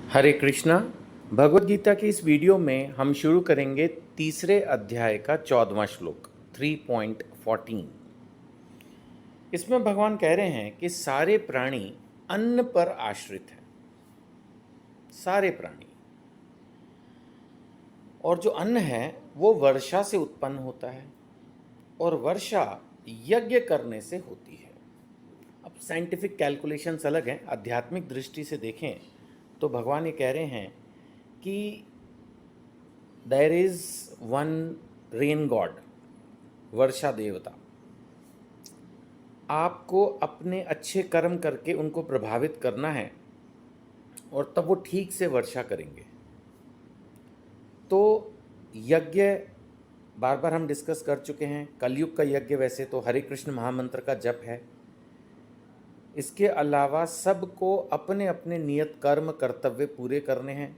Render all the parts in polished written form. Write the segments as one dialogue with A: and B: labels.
A: हरे कृष्णा। भगवत गीता की इस वीडियो में हम शुरू करेंगे तीसरे अध्याय का 14वां श्लोक 3.14। इसमें भगवान कह रहे हैं कि सारे प्राणी अन्न पर आश्रित हैं। सारे प्राणी, और जो अन्न है वो वर्षा से उत्पन्न होता है और वर्षा यज्ञ करने से होती है। अब साइंटिफिक कैलकुलेशंस अलग हैं, आध्यात्मिक दृष्टि से देखें तो भगवान ये कह रहे हैं कि there is one rain god, वर्षा देवता। आपको अपने अच्छे कर्म करके उनको प्रभावित करना है और तब वो ठीक से वर्षा करेंगे। तो यज्ञ बार बार हम डिस्कस कर चुके हैं। कलयुग का यज्ञ वैसे तो हरे कृष्ण महामंत्र का जप है। इसके अलावा सबको अपने अपने नियत कर्म कर्तव्य पूरे करने हैं,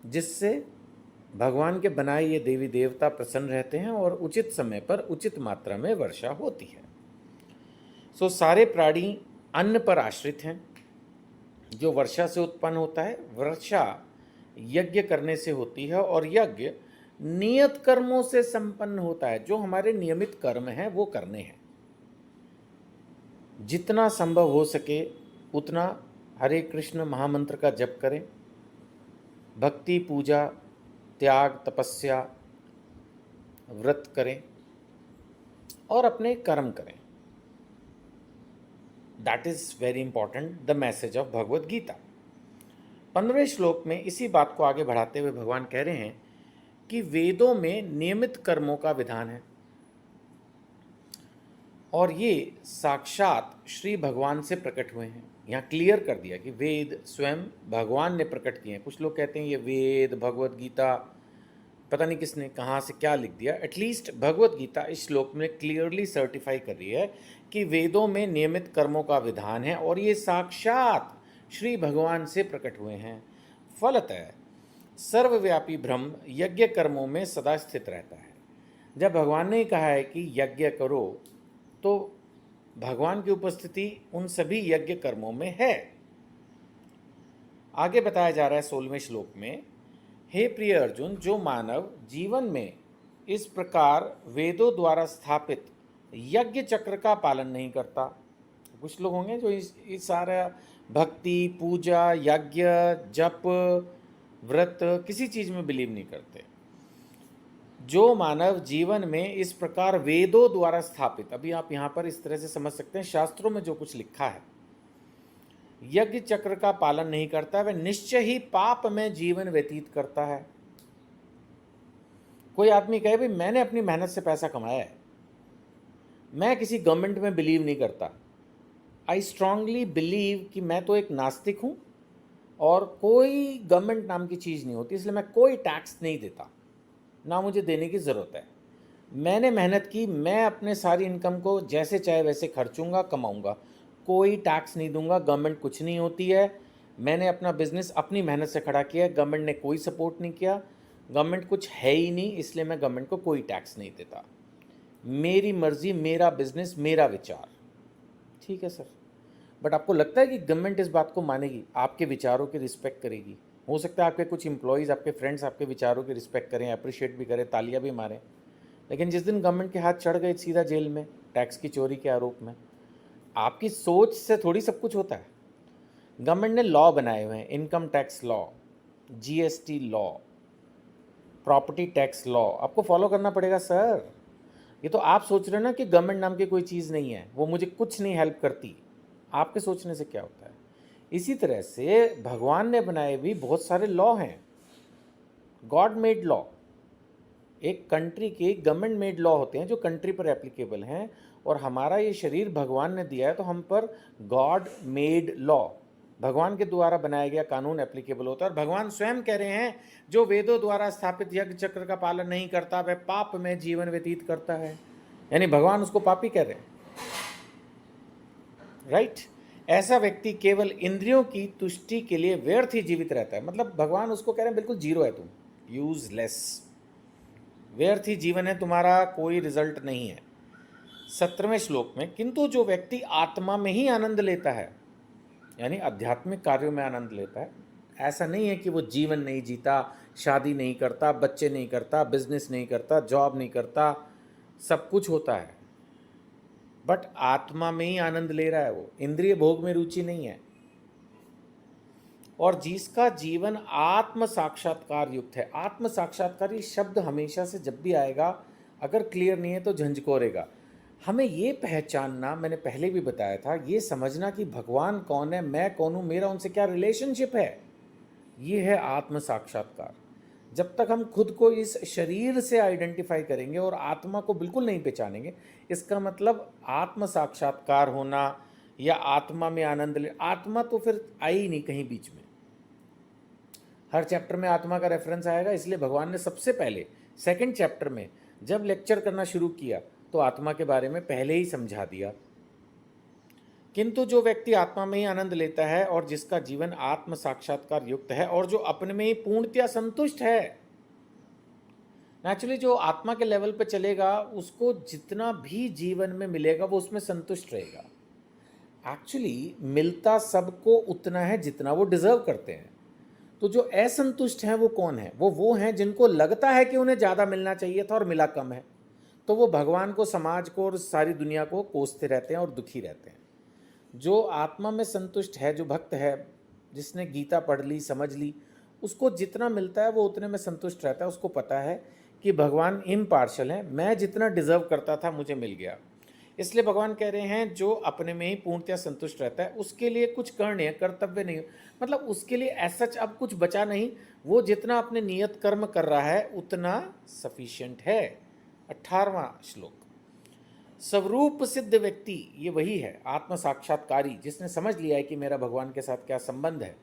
A: जिससे भगवान के बनाए ये देवी देवता प्रसन्न रहते हैं और उचित समय पर उचित मात्रा में वर्षा होती है। सो सारे प्राणी अन्न पर आश्रित हैं जो वर्षा से उत्पन्न होता है। वर्षा यज्ञ करने से होती है और यज्ञ नियत कर्मों से संपन्न होता है। जो हमारे नियमित कर्म हैं वो करने हैं। जितना संभव हो सके उतना हरे कृष्ण महामंत्र का जप करें, भक्ति, पूजा, त्याग, तपस्या, व्रत करें और अपने कर्म करें। That is very important, the message of Bhagavad Gita. 15वें श्लोक में इसी बात को आगे बढ़ाते हुए भगवान कह रहे हैं कि वेदों में नियमित कर्मों का विधान है और ये साक्षात श्री भगवान से प्रकट हुए हैं। यहाँ क्लियर कर दिया कि वेद स्वयं भगवान ने प्रकट किए हैं। कुछ लोग कहते हैं ये वेद भगवत गीता पता नहीं किसने कहाँ से क्या लिख दिया। एटलीस्ट भगवत गीता इस श्लोक में क्लियरली सर्टिफाई कर रही है कि वेदों में नियमित कर्मों का विधान है और ये साक्षात श्री भगवान से प्रकट हुए हैं। फलतः सर्वव्यापी ब्रह्म यज्ञ कर्मों में सदा स्थित रहता है। जब भगवान ने कहा है कि यज्ञ करो तो भगवान की उपस्थिति उन सभी यज्ञ कर्मों में है। आगे बताया जा रहा है 16वें श्लोक में, हे प्रिय अर्जुन, जो मानव जीवन में इस प्रकार वेदों द्वारा स्थापित यज्ञ चक्र का पालन नहीं करता। कुछ लोग होंगे जो इस सारा भक्ति, पूजा, यज्ञ, जप, व्रत किसी चीज़ में बिलीव नहीं करते। जो मानव जीवन में इस प्रकार वेदों द्वारा स्थापित, अभी आप यहाँ पर इस तरह से समझ सकते हैं, शास्त्रों में जो कुछ लिखा है, यज्ञ चक्र का पालन नहीं करता, वह निश्चय ही पाप में जीवन व्यतीत करता है। कोई आदमी कहे भाई मैंने अपनी मेहनत से पैसा कमाया है, मैं किसी गवर्नमेंट में बिलीव नहीं करता, आई स्ट्रांगली बिलीव कि मैं तो एक नास्तिक हूँ और कोई गवर्नमेंट नाम की चीज़ नहीं होती, इसलिए मैं कोई टैक्स नहीं देता, ना मुझे देने की ज़रूरत है। मैंने मेहनत की, मैं अपने सारी इनकम को जैसे चाहे वैसे खर्चूंगा, कमाऊंगा, कोई टैक्स नहीं दूंगा, गवर्नमेंट कुछ नहीं होती है। मैंने अपना बिजनेस अपनी मेहनत से खड़ा किया है, गवर्नमेंट ने कोई सपोर्ट नहीं किया, गवर्नमेंट कुछ है ही नहीं, इसलिए मैं गवर्नमेंट को कोई टैक्स नहीं देता। मेरी मर्जी, मेरा बिजनेस, मेरा विचार। ठीक है सर, बट आपको लगता है कि गवर्नमेंट इस बात को मानेगी, आपके विचारों की रिस्पेक्ट करेगी? हो सकता है आपके कुछ एम्प्लॉयज़, आपके फ्रेंड्स आपके विचारों की रिस्पेक्ट करें, अप्रिशिएट भी करें, तालियां भी मारें, लेकिन जिस दिन गवर्नमेंट के हाथ चढ़ गए सीधा जेल में टैक्स की चोरी के आरोप में। आपकी सोच से थोड़ी सब कुछ होता है। गवर्नमेंट ने लॉ बनाए हुए हैं, income tax law, GST law, property tax law, आपको फॉलो करना पड़ेगा सर। ये तो आप सोच रहे हो ना कि गवर्नमेंट नाम की कोई चीज़ नहीं है, वो मुझे कुछ नहीं हेल्प करती। आपके सोचने से क्या होता है? इसी तरह से भगवान ने बनाए भी बहुत सारे लॉ हैं, गॉड मेड लॉ। एक कंट्री के गवर्नमेंट मेड लॉ होते हैं जो कंट्री पर एप्लीकेबल हैं, और हमारा ये शरीर भगवान ने दिया है तो हम पर गॉड मेड लॉ, भगवान के द्वारा बनाया गया कानून एप्लीकेबल होता है। और भगवान स्वयं कह रहे हैं जो वेदों द्वारा स्थापित यज्ञ चक्र का पालन नहीं करता वह पाप में जीवन व्यतीत करता है, यानी भगवान उसको पापी कह रहे हैं। राइट? ऐसा व्यक्ति केवल इंद्रियों की तुष्टि के लिए व्यर्थ ही जीवित रहता है। मतलब भगवान उसको कह रहे हैं बिल्कुल जीरो है तुम, यूजलेस, व्यर्थ ही जीवन है तुम्हारा, कोई रिजल्ट नहीं है। 17वें श्लोक में, किंतु जो व्यक्ति आत्मा में ही आनंद लेता है, यानी आध्यात्मिक कार्यों में आनंद लेता है, ऐसा नहीं है कि वो जीवन नहीं जीता, शादी नहीं करता, बच्चे नहीं करता, बिजनेस नहीं करता, जॉब नहीं करता, सब कुछ होता है, बट आत्मा में ही आनंद ले रहा है वो, इंद्रिय भोग में रुचि नहीं है। और जिसका जीवन आत्म साक्षात्कार युक्त है, आत्म साक्षात्कार ये शब्द हमेशा से जब भी आएगा, अगर क्लियर नहीं है तो झंझकोरेगा। हमें ये पहचानना, मैंने पहले भी बताया था, ये समझना कि भगवान कौन है, मैं कौन हूँ, मेरा उनसे क्या रिलेशनशिप है, ये है आत्म साक्षात्कार। जब तक हम खुद को इस शरीर से आइडेंटिफाई करेंगे और आत्मा को बिल्कुल नहीं पहचानेंगे, इसका मतलब आत्म साक्षात्कार होना या आत्मा में आनंद ले, आत्मा तो फिर आई ही नहीं कहीं बीच में। हर चैप्टर में आत्मा का रेफरेंस आएगा, इसलिए भगवान ने सबसे पहले सेकंड चैप्टर में जब लेक्चर करना शुरू किया तो आत्मा के बारे में पहले ही समझा दिया। किंतु जो व्यक्ति आत्मा में ही आनंद लेता है और जिसका जीवन आत्म साक्षात्कार युक्त है और जो अपने में ही पूर्णतया संतुष्ट है, नेचुरली जो आत्मा के लेवल पे चलेगा उसको जितना भी जीवन में मिलेगा वो उसमें संतुष्ट रहेगा। एक्चुअली मिलता सबको उतना है जितना वो डिजर्व करते हैं। तो जो असंतुष्ट हैं वो कौन है? वो हैं जिनको लगता है कि उन्हें ज़्यादा मिलना चाहिए था और मिला कम है, तो वो भगवान को, समाज को और सारी दुनिया को कोसते रहते हैं और दुखी रहते हैं। जो आत्मा में संतुष्ट है, जो भक्त है, जिसने गीता पढ़ ली, समझ ली, उसको जितना मिलता है वो उतने में संतुष्ट रहता है। उसको पता है कि भगवान इम्पार्शल है, मैं जितना डिजर्व करता था मुझे मिल गया। इसलिए भगवान कह रहे हैं जो अपने में ही पूर्णतया संतुष्ट रहता है उसके लिए कुछ करने कर्तव्य नहीं, मतलब उसके लिए ऐसा अब कुछ बचा नहीं, वो जितना अपने नियत कर्म कर रहा है उतना सफिशिएंट है। 18वां श्लोक, स्वरूप सिद्ध व्यक्ति, ये वही है आत्म साक्षात्कारी जिसने समझ लिया है कि मेरा भगवान के साथ क्या संबंध है।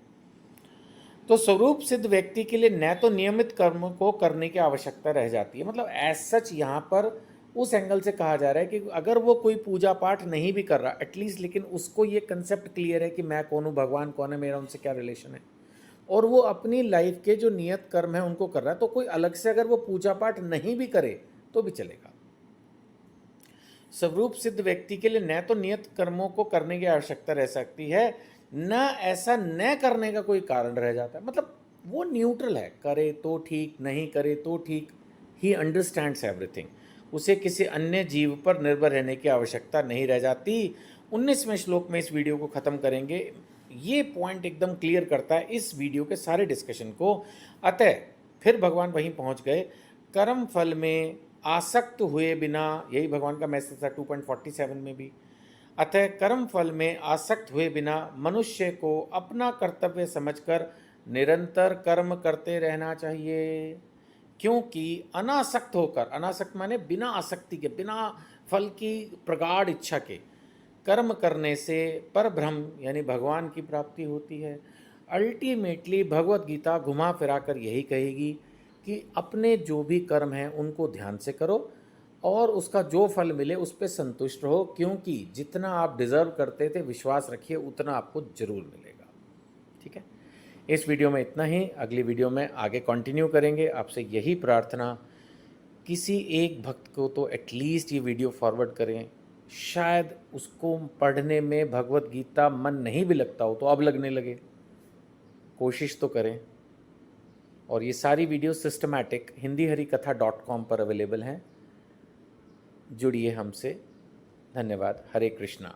A: तो स्वरूप सिद्ध व्यक्ति के लिए न तो नियमित कर्म को करने की आवश्यकता रह जाती है, मतलब एज सच यहाँ पर उस एंगल से कहा जा रहा है कि अगर वो कोई पूजा पाठ नहीं भी कर रहा एटलीस्ट, लेकिन उसको ये कंसेप्ट क्लियर है कि मैं कौन हूँ, भगवान कौन है, मेरा उनसे क्या रिलेशन है, और वो अपनी लाइफ के जो नियत कर्म है उनको कर रहा है, तो कोई अलग से अगर वो पूजा पाठ नहीं भी करे तो भी चलेगा। स्वरूप सिद्ध व्यक्ति के लिए न तो नियत कर्मों को करने की आवश्यकता रह सकती है, न ऐसा न करने का कोई कारण रह जाता है, मतलब वो न्यूट्रल है, करे तो ठीक, नहीं करे तो ठीक, ही अंडरस्टैंड्स एवरीथिंग, उसे किसी अन्य जीव पर निर्भर रहने की आवश्यकता नहीं रह जाती। 19वें श्लोक में इस वीडियो को ख़त्म करेंगे, ये पॉइंट एकदम क्लियर करता है इस वीडियो के सारे डिस्कशन को। अतः फिर भगवान वहीं पहुंच गए, कर्म फल में आसक्त हुए बिना, यही भगवान का मैसेज था 2.47 में भी, अतः कर्म फल में आसक्त हुए बिना मनुष्य को अपना कर्तव्य समझकर निरंतर कर्म करते रहना चाहिए, क्योंकि अनासक्त होकर, अनासक्त माने बिना आसक्ति के, बिना फल की प्रगाढ़ इच्छा के कर्म करने से परब्रह्म यानी भगवान की प्राप्ति होती है। अल्टीमेटली भगवत गीता घुमा फिरा कर यही कहेगी कि अपने जो भी कर्म हैं उनको ध्यान से करो और उसका जो फल मिले उस पर संतुष्ट रहो, क्योंकि जितना आप डिज़र्व करते थे, विश्वास रखिए, उतना आपको ज़रूर मिलेगा। ठीक है, इस वीडियो में इतना ही, अगली वीडियो में आगे कंटिन्यू करेंगे। आपसे यही प्रार्थना, किसी एक भक्त को तो एटलीस्ट ये वीडियो फॉरवर्ड करें, शायद उसको पढ़ने में भगवत गीता मन नहीं भी लगता हो तो अब लगने लगे, कोशिश तो करें। और ये सारी वीडियो सिस्टमैटिक hindiharikatha.com पर अवेलेबल हैं, जुड़िए हमसे। धन्यवाद। हरे कृष्णा।